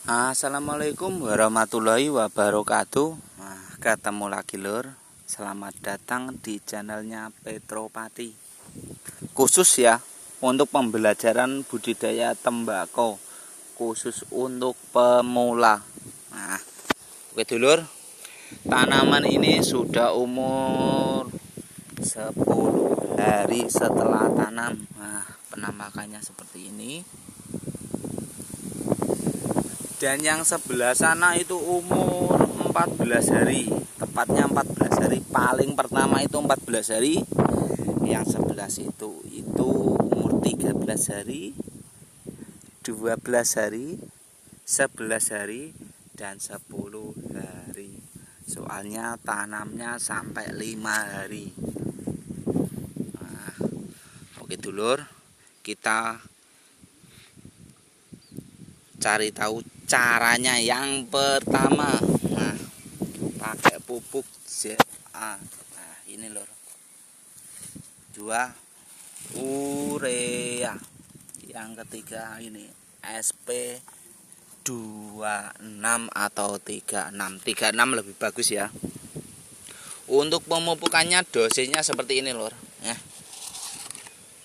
Assalamualaikum warahmatullahi wabarakatuh. Ketemu lagi lur. Selamat datang di channelnya Petropati. Khusus ya untuk pembelajaran budidaya tembakau, khusus untuk pemula. Oke dulur, tanaman ini sudah umur 10 hari setelah tanam. Penampakannya seperti ini. Dan yang sebelah sana itu umur 14 hari. Tepatnya 14 hari. Paling pertama itu 14 hari. Yang sebelah situ itu umur 13 hari, 12 hari, 11 hari, dan 10 hari. Soalnya tanamnya sampai 5 hari. Oke dulur, kita cari tahu caranya. Yang pertama, pakai pupuk ZA. Ini lor, 2 urea. Yang ketiga ini SP 26 atau 36. 36 lebih bagus ya. Untuk pemupukannya dosisnya seperti ini lor,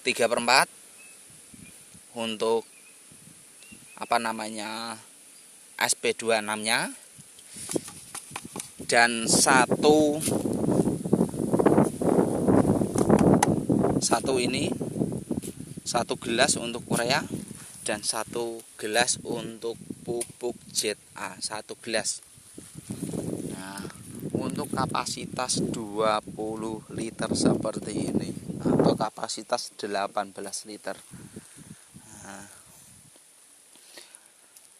3/4 untuk SP26 nya, dan satu ini 1 gelas untuk urea, dan 1 gelas untuk pupuk ZA, 1 gelas. Untuk kapasitas 20 liter seperti ini, atau kapasitas 18 liter.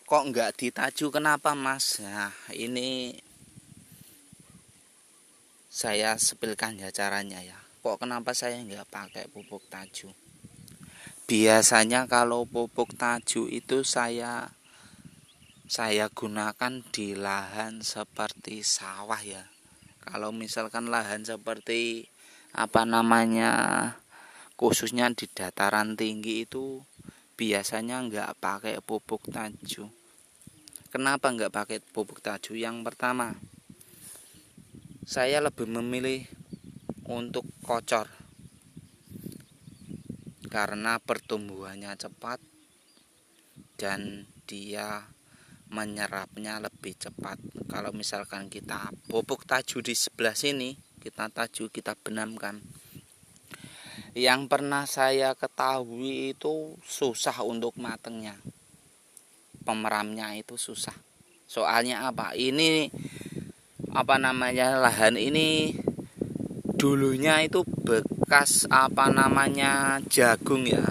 Kok enggak ditaju, kenapa mas? Ini saya sepilkan ya caranya ya. Kok kenapa saya enggak pakai pupuk taju? Biasanya kalau pupuk taju itu saya gunakan di lahan seperti sawah ya. Kalau misalkan lahan seperti khususnya di dataran tinggi itu biasanya enggak pakai pupuk taju. Kenapa enggak pakai pupuk taju? Yang pertama, saya lebih memilih untuk kocor karena pertumbuhannya cepat dan dia menyerapnya lebih cepat. Kalau misalkan kita pupuk taju di sebelah sini, kita benamkan. Yang pernah saya ketahui itu susah untuk matengnya. Pemeramnya itu susah. Soalnya apa? Ini lahan ini dulunya itu bekas jagung ya.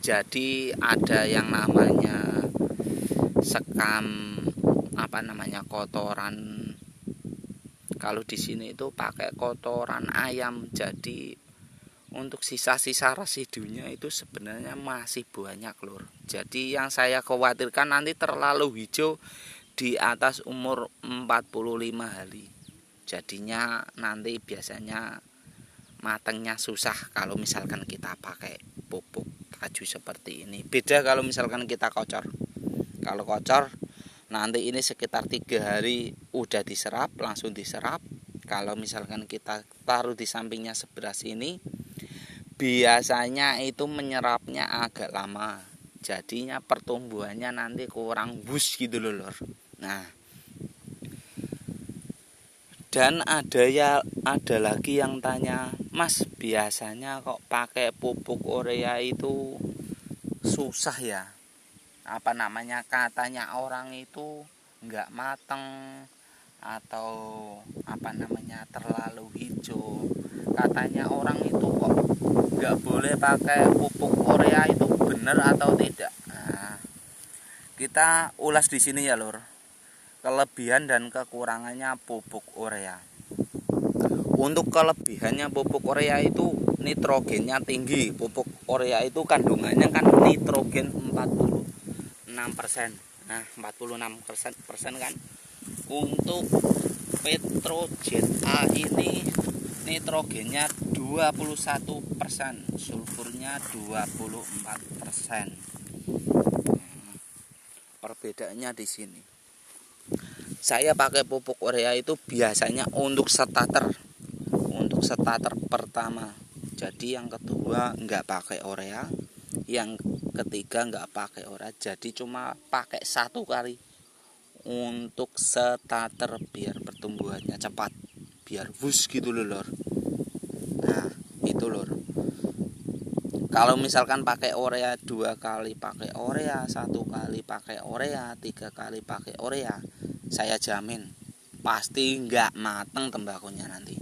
Jadi ada yang namanya sekam kotoran. Kalau di sini itu pakai kotoran ayam. Jadi untuk sisa-sisa residunya itu sebenarnya masih banyak lur. Jadi yang saya khawatirkan nanti terlalu hijau di atas umur 45 hari. Jadinya nanti biasanya matangnya susah kalau misalkan kita pakai pupuk taju seperti ini. Beda kalau misalkan kita kocor. Kalau kocor nanti ini sekitar 3 hari udah diserap, langsung diserap. Kalau misalkan kita taruh di sampingnya sebelah sini, biasanya itu menyerapnya agak lama. Jadinya pertumbuhannya nanti kurang bus gitu loh lor. Dan ada lagi yang tanya, mas biasanya kok pakai pupuk urea itu susah ya? Katanya orang itu nggak mateng atau terlalu hijau. Katanya orang itu kok nggak boleh pakai pupuk urea, itu benar atau tidak? Kita ulas di sini ya lur. Kelebihan dan kekurangannya pupuk urea. Untuk kelebihannya pupuk urea itu nitrogennya tinggi. Pupuk urea itu kandungannya kan nitrogen 46%. 46% kan. Untuk Petro ZA ini nitrogennya 21%, sulfurnya 24%. Perbedaannya di sini. Saya pakai pupuk urea itu biasanya untuk starter pertama. Jadi yang kedua nggak pakai urea, yang ketiga nggak pakai urea. Jadi cuma pakai 1 kali untuk starter biar pertumbuhannya cepat, biar wus gitu loh lor. Nah itu lor. Kalau misalkan pakai urea 2 kali pakai urea, 1 kali pakai urea, 3 kali pakai urea, saya jamin pasti nggak mateng tembakunya nanti.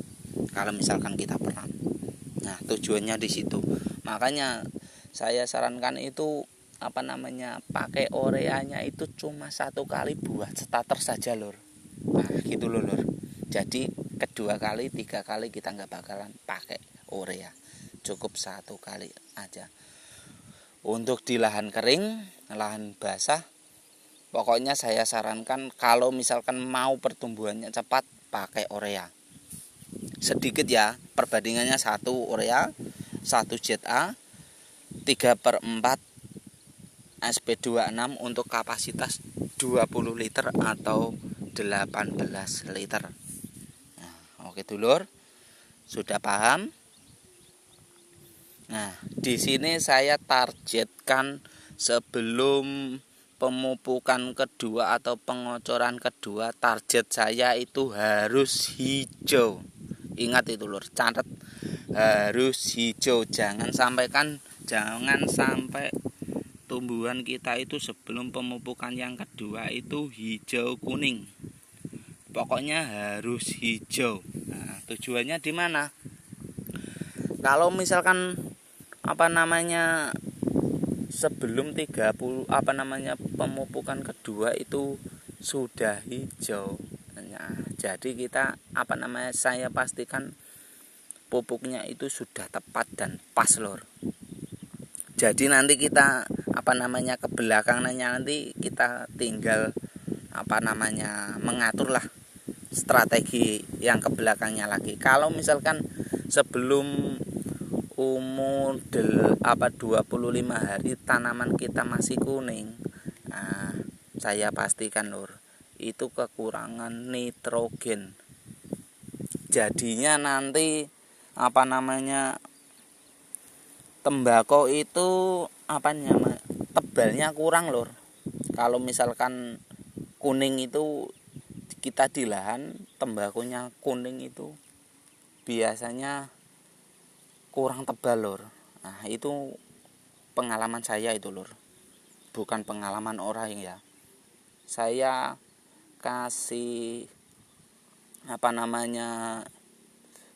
Kalau misalkan kita peram. Nah tujuannya di situ. Makanya saya sarankan itu pakai ureanya itu cuma 1 kali buat starter saja lor. Nah gitu loh lor. Jadi kedua kali, 3 kali kita nggak bakalan pakai urea. Cukup 1 kali aja. Untuk di lahan kering, lahan basah, pokoknya saya sarankan kalau misalkan mau pertumbuhannya cepat pakai urea. Sedikit ya, perbandingannya 1 urea, 1 ZA, 3/4 SP26 untuk kapasitas 20 liter atau 18 liter. Nah, oke dulur, sudah paham? Nah, di sini saya targetkan sebelum pemupukan kedua atau pengocoran kedua, target saya itu harus hijau. Ingat itu lur, catat harus hijau. Jangan sampai tumbuhan kita itu sebelum pemupukan yang kedua itu hijau kuning. Pokoknya harus hijau. Nah, tujuannya di mana? Kalau misalkan sebelum pemupukan kedua itu sudah hijau. Nah, jadi kita saya pastikan pupuknya itu sudah tepat dan pas lor. Jadi nanti kita ke belakangnya nanti kita tinggal mengatur lah strategi yang ke belakangnya lagi. Kalau misalkan sebelum umur 25 hari tanaman kita masih kuning, nah saya pastikan lur itu kekurangan nitrogen. Jadinya nanti tembakau itu tebalnya kurang lur. Kalau misalkan kuning itu kita di lahan tembakunya kuning itu biasanya kurang tebal lur. Nah itu pengalaman saya itu lur, bukan pengalaman orang ya. Saya kasih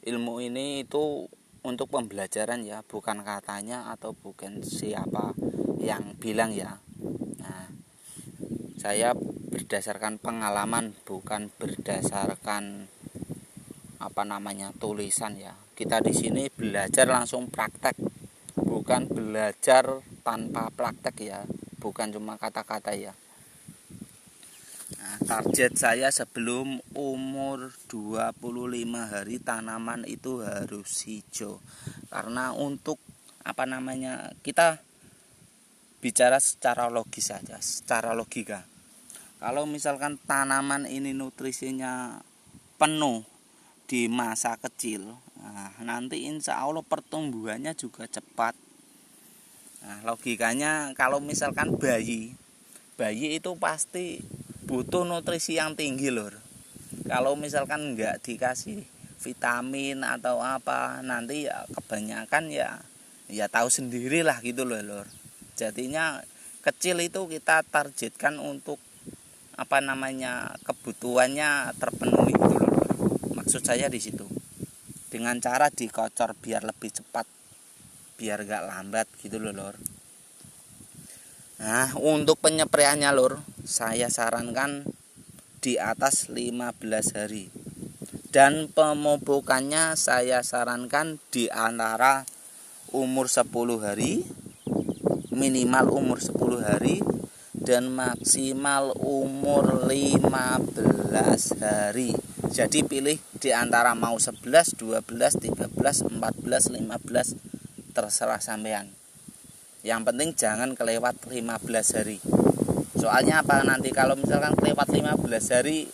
ilmu ini itu untuk pembelajaran ya, bukan katanya atau bukan siapa yang bilang ya. Nah saya berdasarkan pengalaman, bukan berdasarkan tulisan ya. Kita di sini belajar langsung praktek, bukan belajar tanpa praktek ya, bukan cuma kata-kata ya. Nah, target saya sebelum umur 25 hari tanaman itu harus hijau. Karena untuk kita bicara secara logis saja, secara logika. Kalau misalkan tanaman ini nutrisinya penuh di masa kecil, nah, nanti insya Allah pertumbuhannya juga cepat. Nah, logikanya kalau misalkan bayi itu pasti butuh nutrisi yang tinggi lor. Kalau misalkan nggak dikasih vitamin atau apa, nanti ya kebanyakan ya tahu sendirilah gitu loh lor. Jadinya kecil itu kita targetkan untuk kebutuhannya terpenuhi gitu loh. Maksud saya di situ. Dengan cara dikocor biar lebih cepat, biar gak lambat gitu loh lor. Nah untuk penyepreannya lor, saya sarankan di atas 15 hari. Dan pemupukannya saya sarankan di antara umur 10 hari, minimal umur 10 hari, dan maksimal umur 15 hari. Jadi pilih di antara mau 11, 12, 13, 14, 15, terserah sampean. Yang penting jangan kelewat 15 hari. Soalnya apa, nanti kalau misalkan lewat 15 hari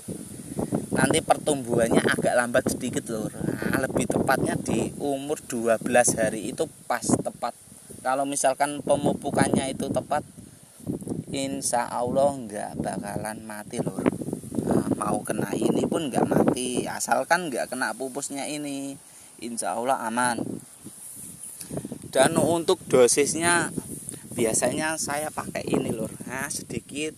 nanti pertumbuhannya agak lambat sedikit lur. Nah, lebih tepatnya di umur 12 hari itu pas tepat. Kalau misalkan pemupukannya itu tepat, insya Allah nggak bakalan mati lur. Nah, mau kena ini pun nggak mati, asalkan nggak kena pupusnya ini, insya Allah aman. Dan untuk dosisnya biasanya saya pakai ini lur, nah sedikit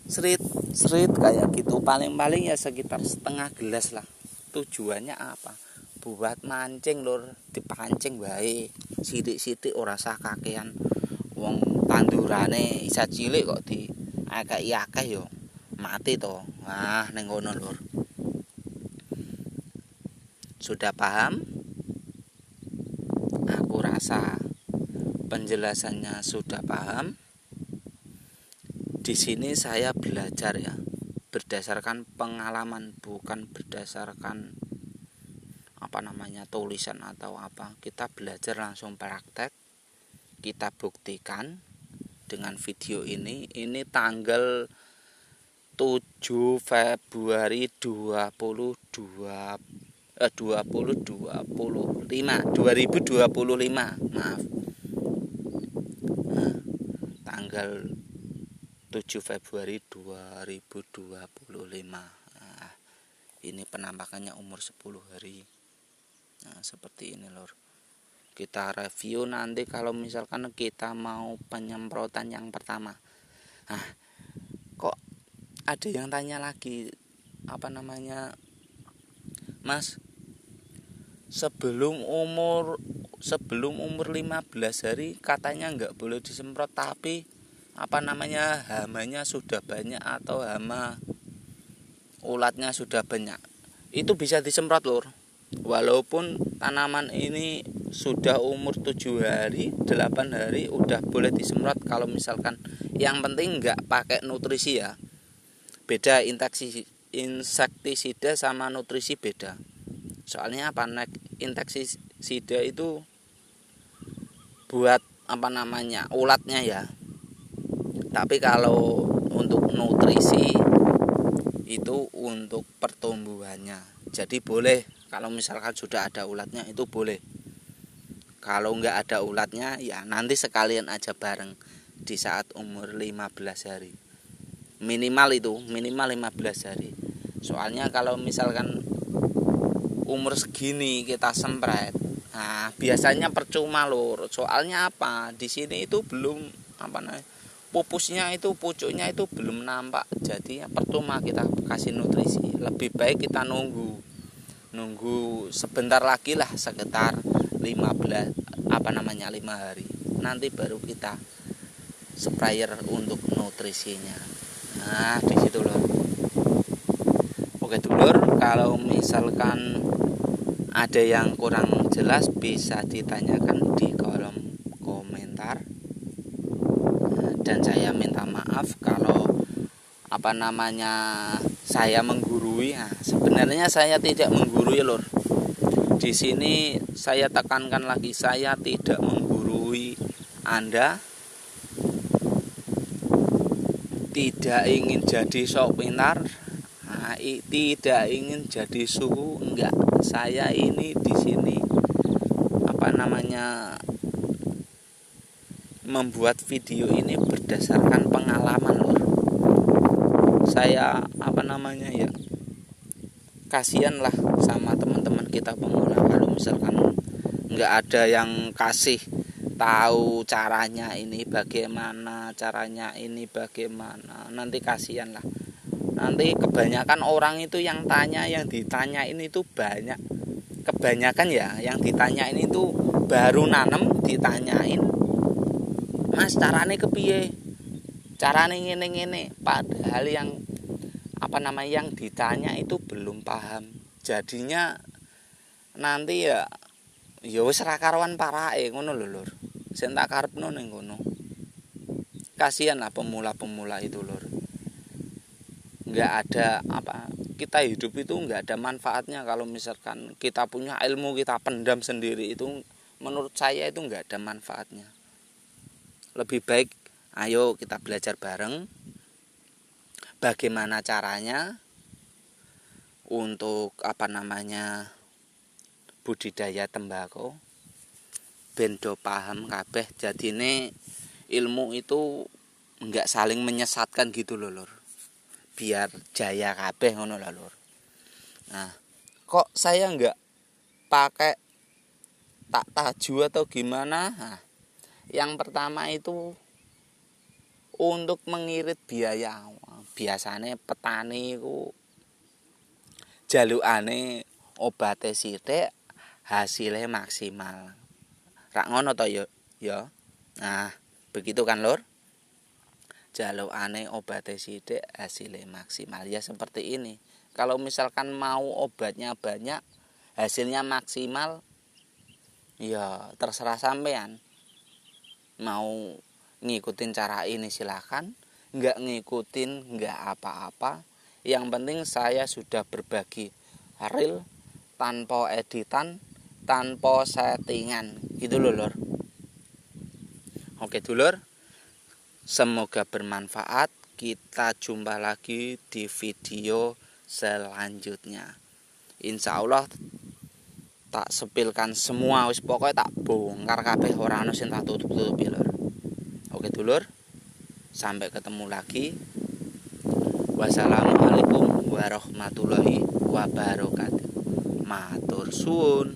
serit kayak gitu, paling-paling ya sekitar setengah gelas lah. Tujuannya apa? Buat mancing lur, dipancing bae sithik-sithik, ora usah kakean. Wong tandurane isa cilik kok di akeh-akeh yo mati to. Nah ning kono lur. Sudah paham? Aku rasa penjelasannya sudah paham. Di sini saya belajar ya, berdasarkan pengalaman, bukan berdasarkan tulisan atau apa. Kita belajar langsung praktek, kita buktikan dengan video ini. Ini tanggal 7 Februari 2025, maaf. Nah, tanggal 7 Februari 2025. Nah, ini penampakannya umur 10 hari. Nah, seperti ini lor. Kita review nanti kalau misalkan kita mau penyemprotan yang pertama. Nah, kok ada yang tanya lagi, Mas, sebelum umur 15 hari katanya nggak boleh disemprot, tapi hamanya sudah banyak atau hama ulatnya sudah banyak, itu bisa disemprot lur. Walaupun tanaman ini sudah umur 7 hari 8 hari udah boleh disemprot kalau misalkan, yang penting nggak pakai nutrisi ya. Beda, insektisida sama nutrisi beda. Soalnya insektisida itu buat ulatnya ya. Tapi kalau untuk nutrisi itu untuk pertumbuhannya. Jadi boleh kalau misalkan sudah ada ulatnya itu boleh. Kalau nggak ada ulatnya ya nanti sekalian aja bareng di saat umur 15 hari. Minimal 15 hari. Soalnya kalau misalkan umur segini kita semprot, nah biasanya percuma lur. Soalnya apa? Di sini itu belum pupusnya itu, pucuknya itu belum nampak, jadi percuma kita kasih nutrisi. Lebih baik kita nunggu sebentar lagi lah, sekitar 5 hari nanti baru kita sprayer untuk nutrisinya. Nah di situ loh. Oke dulur, kalau misalkan ada yang kurang jelas bisa ditanyakan di kolom komentar. Dan saya minta maaf kalau saya menggurui. Nah, sebenarnya saya tidak menggurui lur. Di sini saya tekankan lagi, saya tidak menggurui Anda. Tidak ingin jadi sok pintar, tidak ingin jadi suhu, enggak. Saya ini di sini membuat video ini berdasarkan pengalaman lur. Saya kasihan lah sama teman-teman kita pemula kalau misalkan nggak ada yang kasih tahu caranya ini bagaimana, nanti kasihan lah. Nanti kebanyakan orang itu yang ditanyain itu banyak. Kebanyakan ya yang ditanyain itu baru nanem ditanyain, Mas carane kepiye? Carane ngene-ngene. Padahal yang ditanya itu belum paham. Jadinya nanti ya wis ra karuan parake ngono lho lur. Sing tak karepno ning ngono. Kasihan lah pemula-pemula itu lur. Enggak ada kita hidup itu enggak ada manfaatnya kalau misalkan kita punya ilmu kita pendam sendiri, itu menurut saya itu enggak ada manfaatnya. Lebih baik ayo kita belajar bareng, bagaimana caranya untuk budidaya tembakau, bendo paham kabeh. Jadine ilmu itu enggak saling menyesatkan gitu loh Lur, biar jaya kabeh ngono lah Lur. Nah, kok saya enggak pakai tak taju atau gimana? Nah, yang pertama itu untuk mengirit biaya. Biasanya petani itu jalukane obate sithik hasilnya maksimal. Rak ngono to ya. Nah, begitu kan Lur? Jalukane obate sithik hasilnya maksimal. Ya seperti ini. Kalau misalkan mau obatnya banyak, hasilnya maksimal, ya terserah sampean. Mau ngikutin cara ini silahkan, nggak ngikutin nggak apa-apa. Yang penting saya sudah berbagi real, tanpa editan, tanpa settingan gitu loh Lur. Oke dulur, semoga bermanfaat. Kita jumpa lagi di video selanjutnya. Insya Allah tak sepilkan semua, wis pokoknya tak bongkar kabeh, ora ono sing tak tutup-tutupi Lur. Oke dulur, sampai ketemu lagi. Wassalamualaikum warahmatullahi wabarakatuh. Matur suwun.